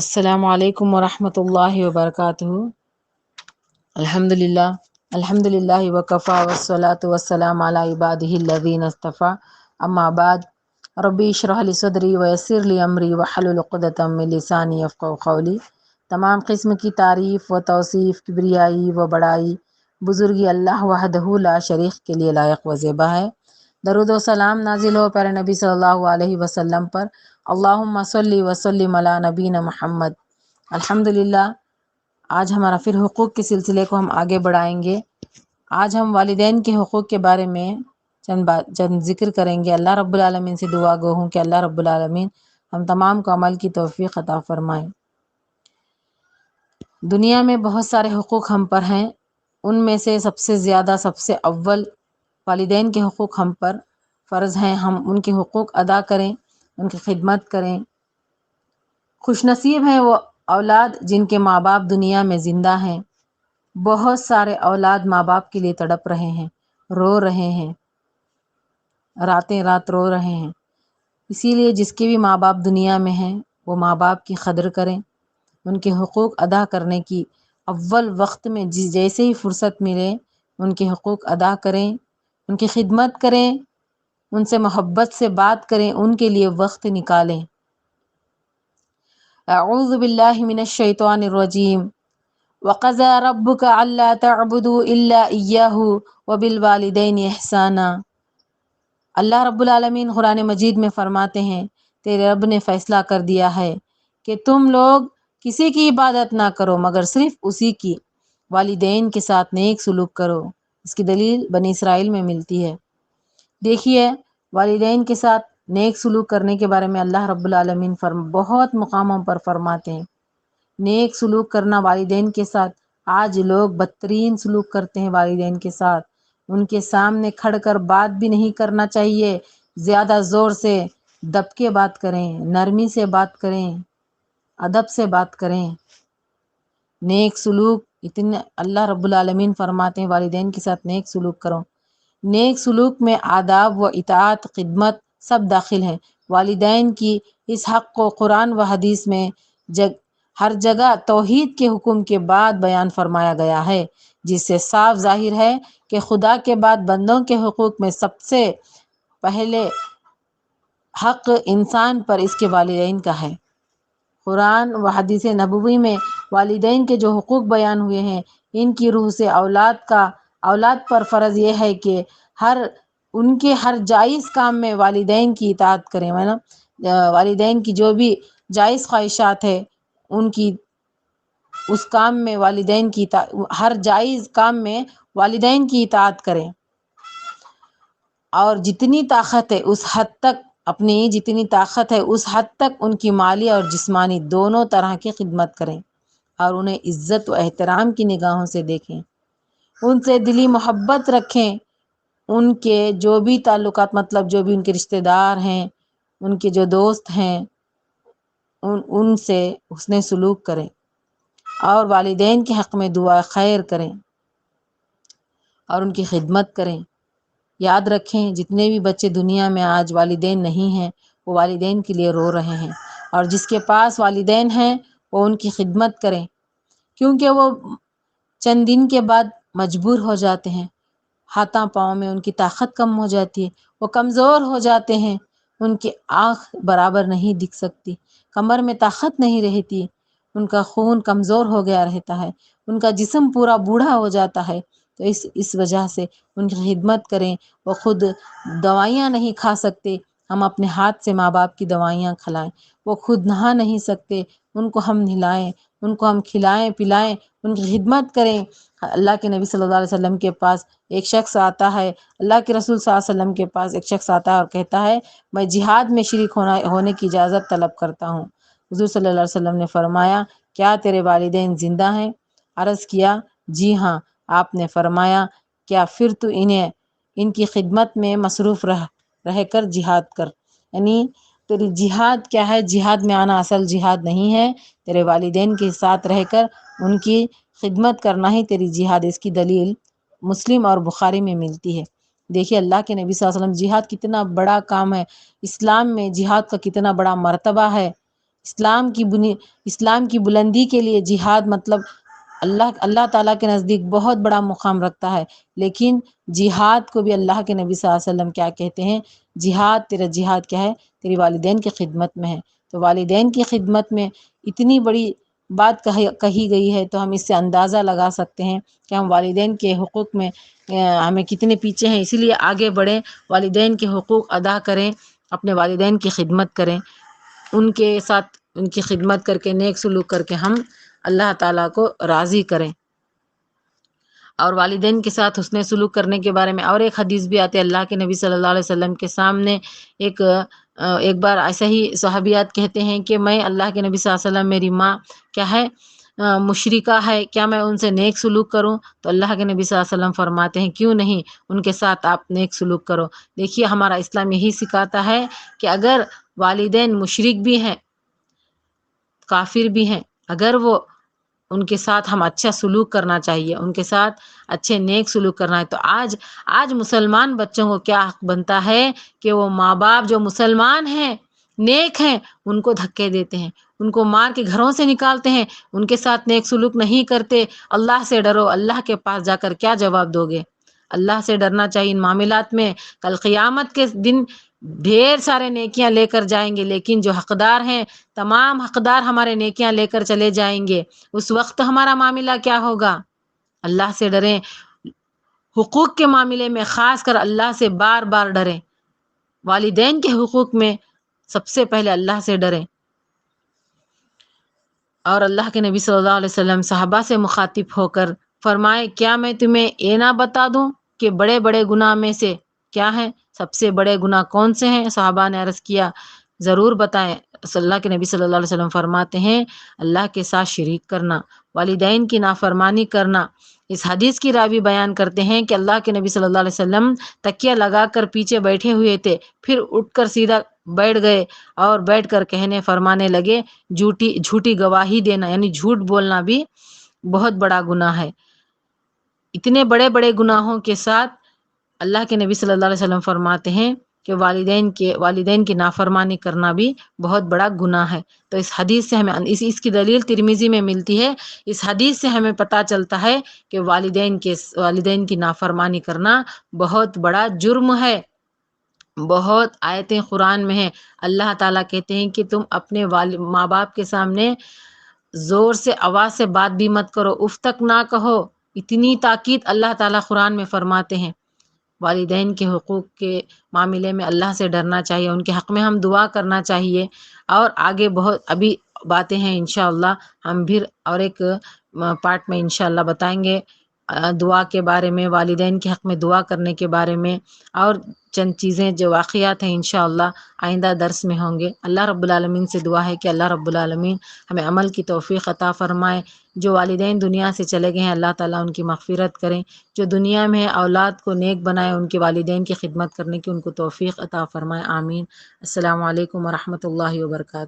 السلام علیکم ورحمۃ اللہ وبرکاتہ۔ الحمد للہ وکفا والصلاۃ والسلام علی عبادہ الذین اصطفیٰ، اما بعد، ربی اشرح لی صدری ویسر لی امری واحلل عقدۃ من لسانی یفقہوا قولی۔ تمام قسم کی تعریف و توصیف، کبریائی و بڑائی، بزرگی اللہ وحدہ لا شریک کے لیے لائق و زیبا ہے۔ درود و سلام نازل ہو پیارے نبی صلی اللہ علیہ وسلم پر۔ اللہم صلی وسلم علی نبینا محمد۔ الحمدللہ، آج ہمارا پھر حقوق کے سلسلے کو ہم آگے بڑھائیں گے۔ آج ہم والدین کے حقوق کے بارے میں چند ذکر کریں گے۔ اللہ رب العالمین سے دعا گو ہوں کہ اللہ رب العالمین ہم تمام کو عمل کی توفیق عطا فرمائیں۔ دنیا میں بہت سارے حقوق ہم پر ہیں، ان میں سے سب سے زیادہ، سب سے اول والدین کے حقوق ہم پر فرض ہیں۔ ہم ان کے حقوق ادا کریں، ان کی خدمت کریں۔ خوش نصیب ہیں وہ اولاد جن کے ماں باپ دنیا میں زندہ ہیں۔ بہت سارے اولاد ماں باپ کے لیے تڑپ رہے ہیں، رو رہے ہیں، راتیں رات رو رہے ہیں۔ اسی لیے جس کے بھی ماں باپ دنیا میں ہیں وہ ماں باپ کی قدر کریں، ان کے حقوق ادا کرنے کی اول وقت میں جیسے ہی فرصت ملے ان کے حقوق ادا کریں، ان کی خدمت کریں، ان سے محبت سے بات کریں، ان کے لیے وقت نکالیں۔ اعوذ باللہ من الشیطان الرجیم۔ وَقَضَىٰ رَبُّكَ أَلَّا تَعْبُدُوا إِلَّا إِيَّاهُ وَبِالْوَالِدَيْنِ إِحْسَانًا۔ اللہ رب العالمین قرآن مجید میں فرماتے ہیں، تیرے رب نے فیصلہ کر دیا ہے کہ تم لوگ کسی کی عبادت نہ کرو مگر صرف اسی کی، والدین کے ساتھ نیک سلوک کرو۔ اس کی دلیل بنی اسرائیل میں ملتی ہے۔ دیکھیے، والدین کے ساتھ نیک سلوک کرنے کے بارے میں اللہ رب العالمین بہت مقاموں پر فرماتے ہیں۔ نیک سلوک کرنا والدین کے ساتھ، آج لوگ بدترین سلوک کرتے ہیں والدین کے ساتھ۔ ان کے سامنے کھڑ کر بات بھی نہیں کرنا چاہیے، زیادہ زور سے دب کے بات کریں، نرمی سے بات کریں، ادب سے بات کریں۔ نیک سلوک اتنے اللہ رب العالمین فرماتے ہیں والدین کے ساتھ نیک سلوک کرو۔ نیک سلوک میں آداب و اطاعت، خدمت سب داخل ہیں۔ والدین کی اس حق کو قرآن و حدیث میں ہر جگہ توحید کے حکم کے بعد بیان فرمایا گیا ہے، جس سے صاف ظاہر ہے کہ خدا کے بعد بندوں کے حقوق میں سب سے پہلے حق انسان پر اس کے والدین کا ہے۔ قرآن و حدیث نبوی میں والدین کے جو حقوق بیان ہوئے ہیں، ان کی روح سے اولاد پر فرض یہ ہے کہ ان کے ہر جائز کام میں والدین کی اطاعت کریں۔ والدین کی جو بھی جائز خواہشات ہے ان کی اس کام میں والدین کی ہر جائز کام میں والدین کی اطاعت کریں، اور جتنی طاقت ہے اس حد تک، اپنی جتنی طاقت ہے اس حد تک ان کی مالی اور جسمانی دونوں طرح کی خدمت کریں، اور انہیں عزت و احترام کی نگاہوں سے دیکھیں، ان سے دلی محبت رکھیں۔ ان کے جو بھی تعلقات، مطلب جو بھی ان کے رشتہ دار ہیں، ان کے جو دوست ہیں، ان سے حسن سلوک کریں، اور والدین کے حق میں دعا خیر کریں اور ان کی خدمت کریں۔ یاد رکھیں، جتنے بھی بچے دنیا میں آج والدین نہیں ہیں وہ والدین کے لیے رو رہے ہیں، اور جس کے پاس والدین ہیں وہ ان کی خدمت کریں، کیونکہ وہ چند دن کے بعد مجبور ہو جاتے ہیں، ہاتھوں پاؤں میں ان کی طاقت کم ہو جاتی ہے، وہ کمزور ہو جاتے ہیں، ان کی آنکھ برابر نہیں دکھ سکتی، کمر میں طاقت نہیں رہتی، ان کا خون کمزور ہو گیا رہتا ہے، ان کا جسم پورا بوڑھا ہو جاتا ہے۔ تو اس وجہ سے ان کی خدمت کریں۔ وہ خود دوائیاں نہیں کھا سکتے، ہم اپنے ہاتھ سے ماں باپ کی دوائیاں کھلائیں۔ وہ خود نہا نہیں سکتے، ان کو ہم نہلائیں، ان کو ہم کھلائیں پلائیں، ان کی خدمت کریں۔ اللہ کے نبی صلی اللہ علیہ وسلم کے پاس ایک شخص آتا ہے، اللہ کے رسول صلی اللہ علیہ وسلم کے پاس ایک شخص آتا ہے اور کہتا ہے، میں جہاد میں شریک ہونے کی اجازت طلب کرتا ہوں۔ حضور صلی اللہ علیہ وسلم نے فرمایا، کیا تیرے والدین زندہ ہیں؟ عرض کیا، جی ہاں۔ آپ نے فرمایا، کیا پھر تو ان کی خدمت میں مصروف رہ کر جہاد کر۔ یعنی تیری جہاد کیا ہے؟ جہاد میں آنا اصل جہاد نہیں ہے، تیرے والدین کے ساتھ رہ کر ان کی خدمت کرنا ہی تیری جہاد۔ اس کی دلیل مسلم اور بخاری میں ملتی ہے۔ دیکھیے، اللہ کے نبی صلی اللہ علیہ وسلم، جہاد کتنا بڑا کام ہے، اسلام میں جہاد کا کتنا بڑا مرتبہ ہے۔ اسلام کی بلندی کے لیے جہاد مطلب اللہ تعالیٰ کے نزدیک بہت بڑا مقام رکھتا ہے، لیکن جہاد کو بھی اللہ کے نبی صلی اللہ علیہ وسلم کیا کہتے ہیں، تیرا جہاد کیا ہے، تیری والدین کی خدمت میں ہے۔ تو والدین کی خدمت میں اتنی بڑی بات کہی گئی ہے، تو ہم اس سے اندازہ لگا سکتے ہیں کہ ہم والدین کے حقوق میں ہمیں کتنے پیچھے ہیں۔ اسی لیے آگے بڑھیں، والدین کے حقوق ادا کریں، اپنے والدین کی خدمت کریں، ان کے ساتھ ان کی خدمت کر کے نیک سلوک کر کے ہم اللہ تعالیٰ کو راضی کریں۔ اور والدین کے ساتھ حسن سلوک کرنے کے بارے میں اور ایک حدیث بھی آتی ہے، اللہ کے نبی صلی اللہ علیہ وسلم کے سامنے ایک بار ایسا ہی صحابیات کہتے ہیں کہ میں اللہ کے نبی صلی اللہ علیہ وسلم، میری ماں کیا ہے، مشرکہ ہے، کیا میں ان سے نیک سلوک کروں؟ تو اللہ کے نبی صلی اللہ علیہ وسلم فرماتے ہیں کیوں نہیں، ان کے ساتھ آپ نیک سلوک کرو۔ دیکھیے ہمارا اسلام یہی سکھاتا ہے کہ اگر والدین مشرک بھی ہیں، کافر بھی ہیں، اگر وہ ان کے ساتھ ہم اچھا سلوک کرنا چاہیے، ان کے ساتھ اچھے نیک سلوک کرنا ہے۔ تو آج مسلمان بچوں کو کیا حق بنتا ہے کہ وہ ماں باپ جو مسلمان ہیں، نیک ہیں، ان کو دھکے دیتے ہیں، ان کو مار کے گھروں سے نکالتے ہیں، ان کے ساتھ نیک سلوک نہیں کرتے۔ اللہ سے ڈرو، اللہ کے پاس جا کر کیا جواب دو گے؟ اللہ سے ڈرنا چاہیے ان معاملات میں۔ کل قیامت کے دن ڈھیر سارے نیکیاں لے کر جائیں گے، لیکن جو حقدار ہیں، تمام حقدار ہمارے نیکیاں لے کر چلے جائیں گے۔ اس وقت ہمارا معاملہ کیا ہوگا؟ اللہ سے ڈریں، حقوق کے معاملے میں خاص کر اللہ سے بار بار ڈریں، والدین کے حقوق میں سب سے پہلے اللہ سے ڈریں۔ اور اللہ کے نبی صلی اللہ علیہ وسلم صحابہ سے مخاطب ہو کر فرمائے، کیا میں تمہیں یہ نہ بتا دوں کہ بڑے بڑے گناہ میں سے کیا ہیں، سب سے بڑے گناہ کون سے ہیں؟ صحابہ نے عرض کیا ضرور بتائیں۔ اللہ کے نبی صلی اللہ علیہ وسلم فرماتے ہیں، اللہ کے ساتھ شریک کرنا، والدین کی نافرمانی کرنا۔ اس حدیث کی راوی بیان کرتے ہیں کہ اللہ کے نبی صلی اللہ علیہ وسلم تکیہ لگا کر پیچھے بیٹھے ہوئے تھے، پھر اٹھ کر سیدھا بیٹھ گئے اور بیٹھ کر فرمانے لگے، جھوٹی گواہی دینا یعنی جھوٹ بولنا بھی بہت بڑا گناہ ہے۔ اتنے بڑے بڑے گناہوں کے ساتھ اللہ کے نبی صلی اللہ علیہ وسلم فرماتے ہیں کہ والدین کی نافرمانی کرنا بھی بہت بڑا گناہ ہے۔ تو اس حدیث سے ہمیں اس کی دلیل ترمذی میں ملتی ہے۔ اس حدیث سے ہمیں پتہ چلتا ہے کہ والدین کی نافرمانی کرنا بہت بڑا جرم ہے۔ بہت آیتیں قرآن میں ہیں، اللہ تعالیٰ کہتے ہیں کہ تم اپنے ماں باپ کے سامنے زور سے آواز سے بات بھی مت کرو، اف تک نہ کہو۔ اتنی تاکید اللہ تعالیٰ قرآن میں فرماتے ہیں۔ والدین کے حقوق کے معاملے میں اللہ سے ڈرنا چاہیے، ان کے حق میں ہم دعا کرنا چاہیے۔ اور آگے بہت ابھی باتیں ہیں انشاءاللہ، ہم پھر اور ایک پارٹ میں انشاءاللہ بتائیں گے دعا کے بارے میں، والدین کے حق میں دعا کرنے کے بارے میں، اور چند چیزیں جو واقعات ہیں انشاءاللہ آئندہ درس میں ہوں گے۔ اللہ رب العالمین سے دعا ہے کہ اللہ رب العالمین ہمیں عمل کی توفیق عطا فرمائے۔ جو والدین دنیا سے چلے گئے ہیں اللہ تعالیٰ ان کی مغفرت کریں، جو دنیا میں اولاد کو نیک بنائے، ان کے والدین کی خدمت کرنے کی ان کو توفیق عطا فرمائے، آمین۔ السلام علیکم ورحمۃ اللہ وبرکاتہ۔